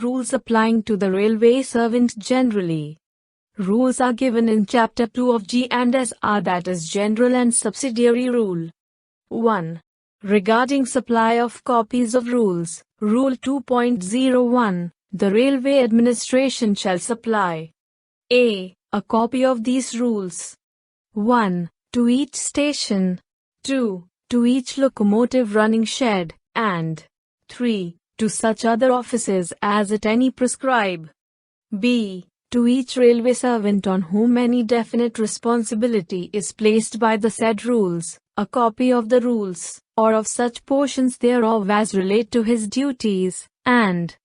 Rules applying to the railway servant generally. Rules are given in Chapter 2 of G&SR, that is General and Subsidiary Rule. 1. Regarding supply of copies of rules, Rule 2.01, the Railway Administration shall supply a copy of these rules. 1. To each station. 2. To each locomotive running shed, and 3. To such other offices as it any prescribe. B. To each railway servant on whom any definite responsibility is placed by the said rules, a copy of the rules, or of such portions thereof as relate to his duties, and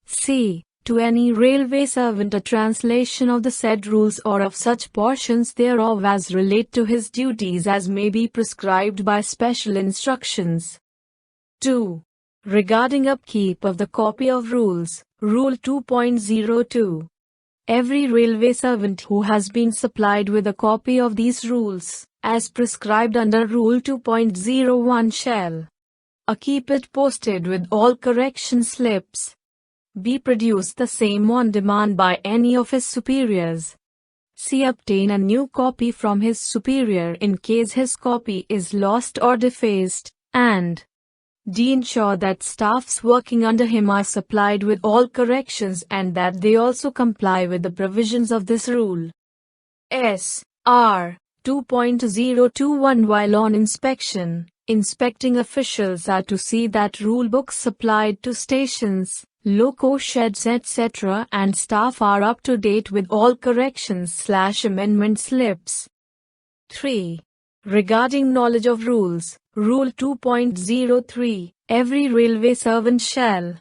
C. To any railway servant a translation of the said rules or of such portions thereof as relate to his duties as may be prescribed by special instructions. 2. Regarding upkeep of the copy of rules, Rule 2.02. Every railway servant who has been supplied with a copy of these rules, as prescribed under Rule 2.01 shall keep it posted with all correction slips. B. Produce the same on demand by any of his superiors. C. Obtain a new copy from his superior in case his copy is lost or defaced, and D. Ensure that staffs working under him are supplied with all corrections and that they also comply with the provisions of this rule. S. R. 2.021 While on inspection, inspecting officials are to see that rule books supplied to stations, loco sheds etc. and staff are up to date with all corrections/amendment slips. 3. Regarding knowledge of rules, Rule 2.03, every railway servant shall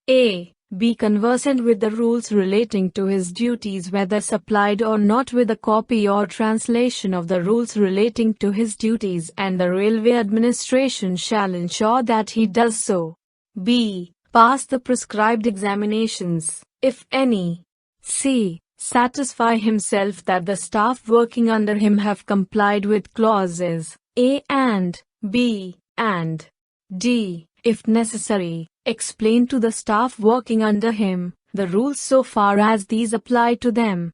a. Be conversant with the rules relating to his duties whether supplied or not with a copy or translation of the rules relating to his duties, and the railway administration shall ensure that he does so. B. Pass the prescribed examinations, if any. C. Satisfy himself that the staff working under him have complied with clauses A and B, and D. If necessary, explain to the staff working under him the rules so far as these apply to them.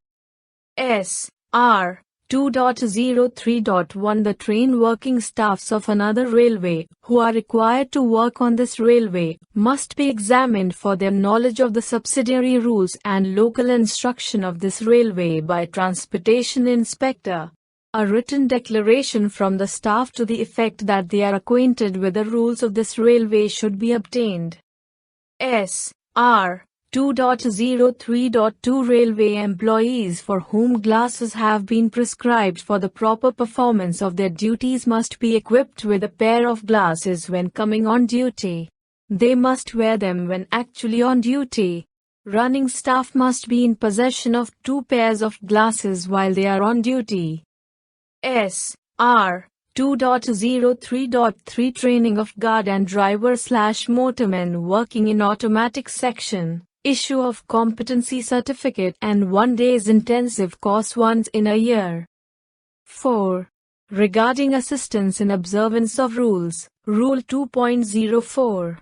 S. R. 2.03.1 The train working staffs of another railway, who are required to work on this railway, must be examined for their knowledge of the subsidiary rules and local instruction of this railway by transportation inspector. A written declaration from the staff to the effect that they are acquainted with the rules of this railway should be obtained. S. R. 2.03.2 Railway employees for whom glasses have been prescribed for the proper performance of their duties must be equipped with a pair of glasses when coming on duty. They must wear them when actually on duty. Running staff must be in possession of 2 pairs of glasses while they are on duty. S. R. 2.03.3 Training of guard and driver/motormen working in automatic section. Issue of competency certificate and 1 day's intensive course once in a year. 4. Regarding assistance in observance of rules, Rule 2.04.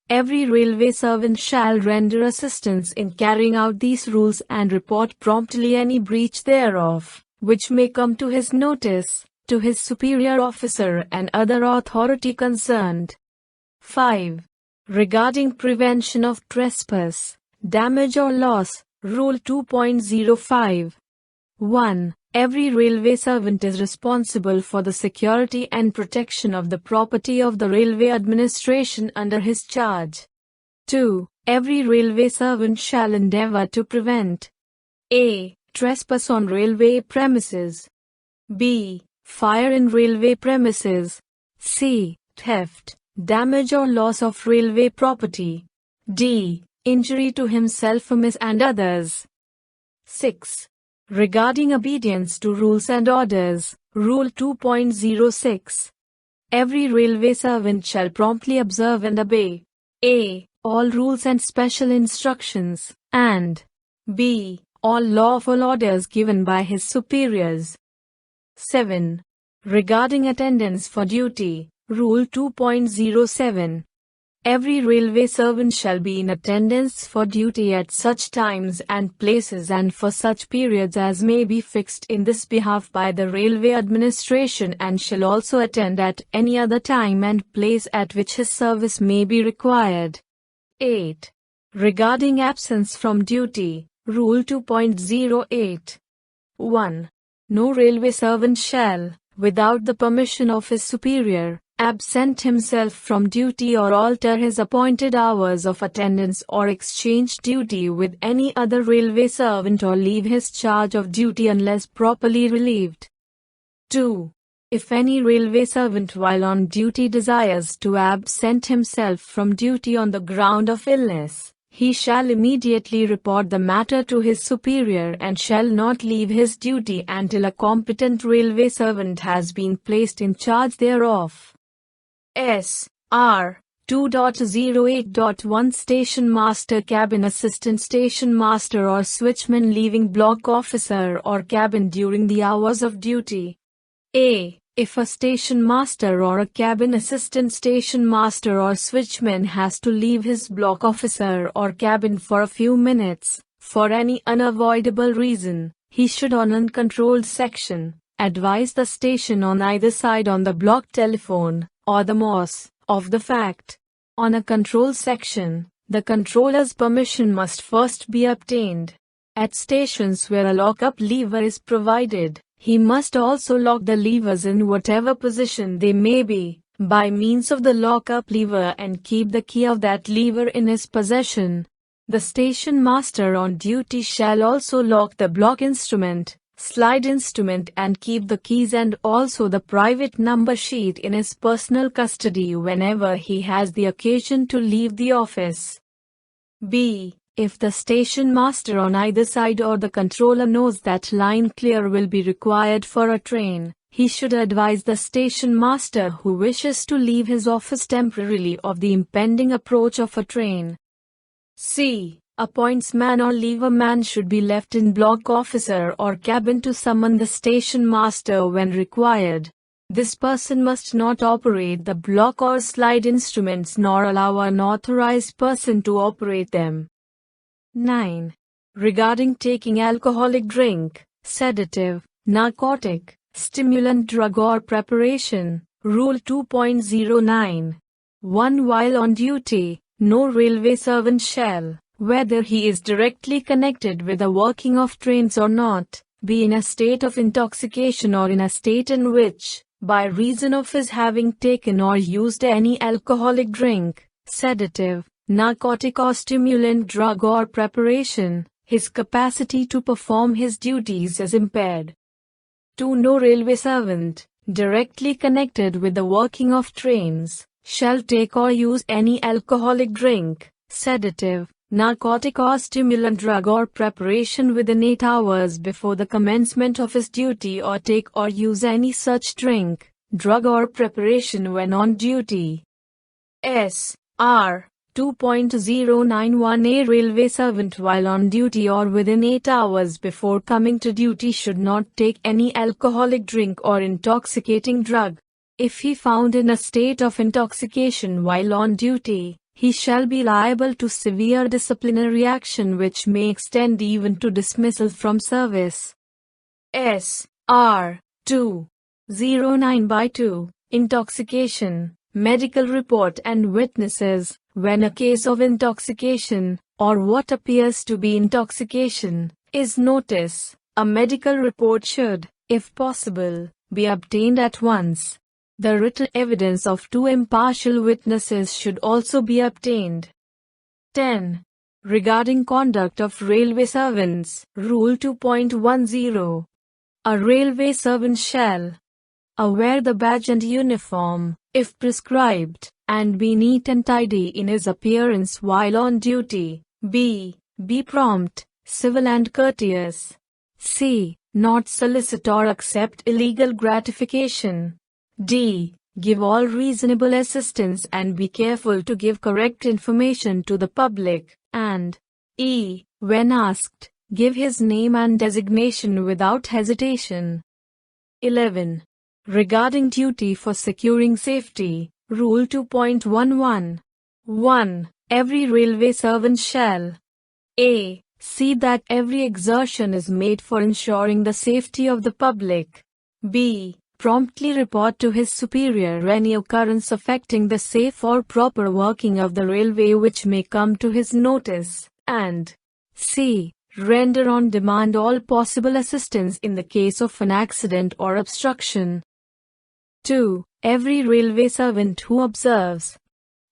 Every railway servant shall render assistance in carrying out these rules and report promptly any breach thereof, which may come to his notice, to his superior officer and other authority concerned. 5. Regarding prevention of trespass, damage or loss, Rule 2.05. 1. Every railway servant is responsible for the security and protection of the property of the railway administration under his charge. 2. Every railway servant shall endeavor to prevent a. Trespass on railway premises. B. Fire in railway premises. C. Theft, damage or loss of railway property. D. Injury to himself and others. 6. Regarding obedience to rules and orders, Rule 2.06. Every railway servant shall promptly observe and obey a. All rules and special instructions, and b. All lawful orders given by his superiors. 7. Regarding attendance for duty, Rule 2.07. Every railway servant shall be in attendance for duty at such times and places and for such periods as may be fixed in this behalf by the railway administration, and shall also attend at any other time and place at which his service may be required. 8. Regarding absence from duty, Rule 2.08. 1. No railway servant shall, without the permission of his superior, absent himself from duty or alter his appointed hours of attendance or exchange duty with any other railway servant or leave his charge of duty unless properly relieved. 2. If any railway servant while on duty desires to absent himself from duty on the ground of illness, he shall immediately report the matter to his superior and shall not leave his duty until a competent railway servant has been placed in charge thereof. S.R. 2.08.1 Station Master, Cabin Assistant, Station Master or Switchman leaving block officer or cabin during the hours of duty. A. If a station master or a cabin assistant, station master or switchman has to leave his block officer or cabin for a few minutes, for any unavoidable reason, he should on uncontrolled section, advise the station on either side on the block telephone, or the MOS, of the fact. On a control section, the controller's permission must first be obtained. At stations where a lock-up lever is provided, he must also lock the levers in whatever position they may be, by means of the lock-up lever, and keep the key of that lever in his possession. The station master on duty shall also lock the block instrument, slide instrument, and keep the keys and also the private number sheet in his personal custody whenever he has the occasion to leave the office. B. If the station master on either side or the controller knows that line clear will be required for a train, he should advise the station master who wishes to leave his office temporarily of the impending approach of a train. C. A pointsman or leverman should be left in block officer or cabin to summon the station master when required. This person must not operate the block or slide instruments nor allow an authorized person to operate them. 9. Regarding taking alcoholic drink, sedative, narcotic, stimulant drug or preparation, Rule 2.09. 1. While on duty, no railway servant shall, whether he is directly connected with the working of trains or not, be in a state of intoxication or in a state in which, by reason of his having taken or used any alcoholic drink, sedative, narcotic or stimulant drug or preparation, his capacity to perform his duties is impaired. 2. No railway servant, directly connected with the working of trains, shall take or use any alcoholic drink, sedative, narcotic or stimulant drug or preparation within 8 hours before the commencement of his duty, or take or use any such drink, drug or preparation when on duty. S.R. 2.091 A railway servant while on duty or within 8 hours before coming to duty should not take any alcoholic drink or intoxicating drug. If he found in a state of intoxication while on duty, he shall be liable to severe disciplinary action which may extend even to dismissal from service. S.R. 2.09/2 Intoxication, medical report and witnesses. When a case of intoxication, or what appears to be intoxication, is noticed, a medical report should, if possible, be obtained at once. The written evidence of 2 impartial witnesses should also be obtained. 10. Regarding conduct of railway servants, Rule 2.10. A railway servant shall wear the badge and uniform, if prescribed, and be neat and tidy in his appearance while on duty. B. Be prompt, civil and courteous. C. Not solicit or accept illegal gratification. D. Give all reasonable assistance and be careful to give correct information to the public. And E. When asked, give his name and designation without hesitation. 11. Regarding duty for securing safety, Rule 2.11. 1. Every railway servant shall A. See that every exertion is made for ensuring the safety of the public. B. Promptly report to his superior any occurrence affecting the safe or proper working of the railway which may come to his notice. And C. Render on demand all possible assistance in the case of an accident or obstruction. 2. Every railway servant who observes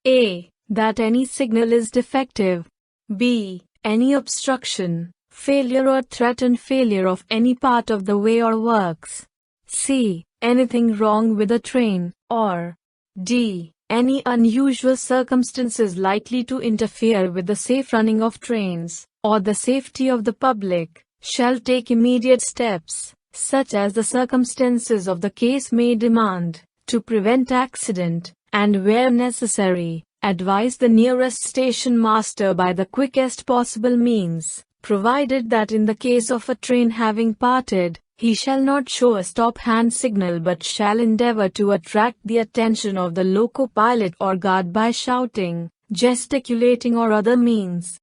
A. That any signal is defective. B. Any obstruction, failure or threatened failure of any part of the way or works. C. Anything wrong with the train, or D. Any unusual circumstances likely to interfere with the safe running of trains, or the safety of the public, shall take immediate steps, such as the circumstances of the case may demand, to prevent accident, and where necessary, advise the nearest station master by the quickest possible means, provided that in the case of a train having parted, he shall not show a stop hand signal but shall endeavor to attract the attention of the loco pilot or guard by shouting, gesticulating or other means.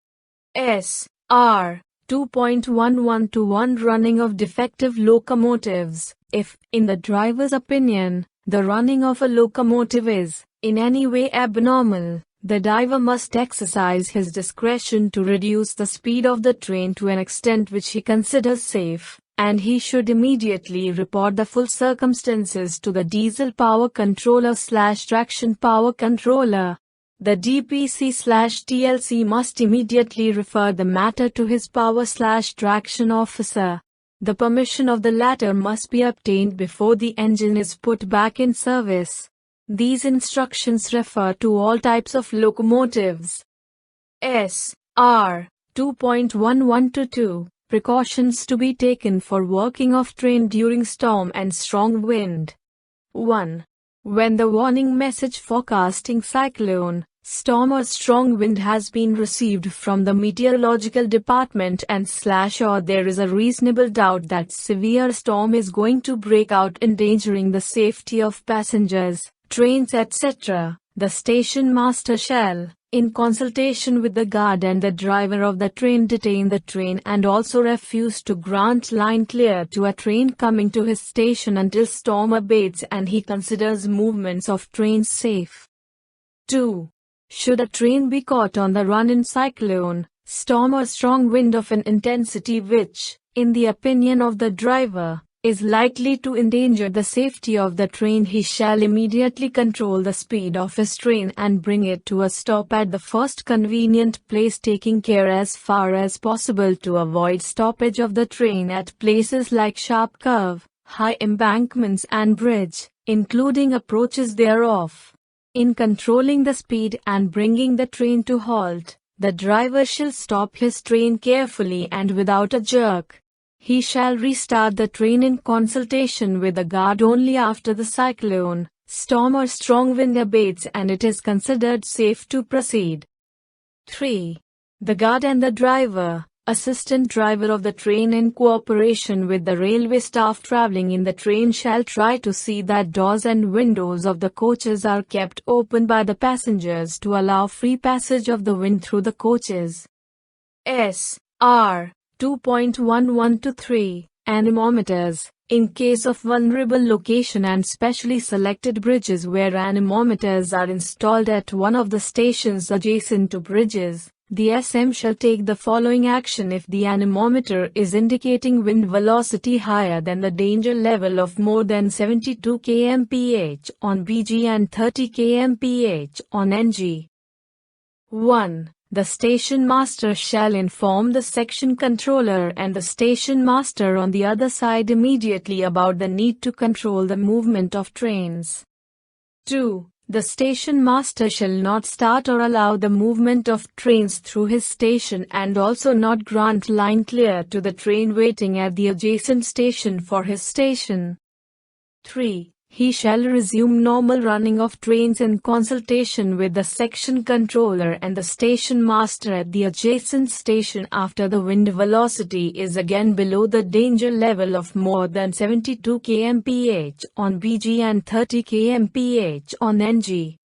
S.R. 2.11 to 1 Running of defective locomotives. If, in the driver's opinion, the running of a locomotive is, in any way abnormal, the driver must exercise his discretion to reduce the speed of the train to an extent which he considers safe, and he should immediately report the full circumstances to the diesel power controller/traction power controller. The DPC/TLC must immediately refer the matter to his power/traction officer. The permission of the latter must be obtained before the engine is put back in service. These instructions refer to all types of locomotives. S.R. 2.11 to 2 Precautions to be taken for working of train during storm and strong wind. 1. When the warning message forecasting cyclone, storm or strong wind has been received from the meteorological department and/or there is a reasonable doubt that severe storm is going to break out endangering the safety of passengers, trains etc., the station master shall, in consultation with the guard and the driver of the train, detain the train and also refuse to grant line clear to a train coming to his station until storm abates and he considers movements of trains safe. 2. Should a train be caught on the run in cyclone, storm or strong wind of an intensity which, in the opinion of the driver, is likely to endanger the safety of the train, he shall immediately control the speed of his train and bring it to a stop at the first convenient place, taking care as far as possible to avoid stoppage of the train at places like sharp curve, high embankments and bridge, including approaches thereof. In controlling the speed and bringing the train to halt, the driver shall stop his train carefully and without a jerk. He shall restart the train in consultation with the guard only after the cyclone, storm or strong wind abates and it is considered safe to proceed. 3. The guard and the driver, assistant driver of the train, in cooperation with the railway staff traveling in the train, shall try to see that doors and windows of the coaches are kept open by the passengers to allow free passage of the wind through the coaches. S.R. 2.11 to 3 Anemometers. In case of vulnerable location and specially selected bridges where anemometers are installed at one of the stations adjacent to bridges, the SM shall take the following action if the anemometer is indicating wind velocity higher than the danger level of more than 72 kmph on BG and 30 kmph on NG. 1. The station master shall inform the section controller and the station master on the other side immediately about the need to control the movement of trains. 2. The station master shall not start or allow the movement of trains through his station and also not grant line clear to the train waiting at the adjacent station for his station. 3. He shall resume normal running of trains in consultation with the section controller and the station master at the adjacent station after the wind velocity is again below the danger level of more than 72 kmph on BG and 30 kmph on NG.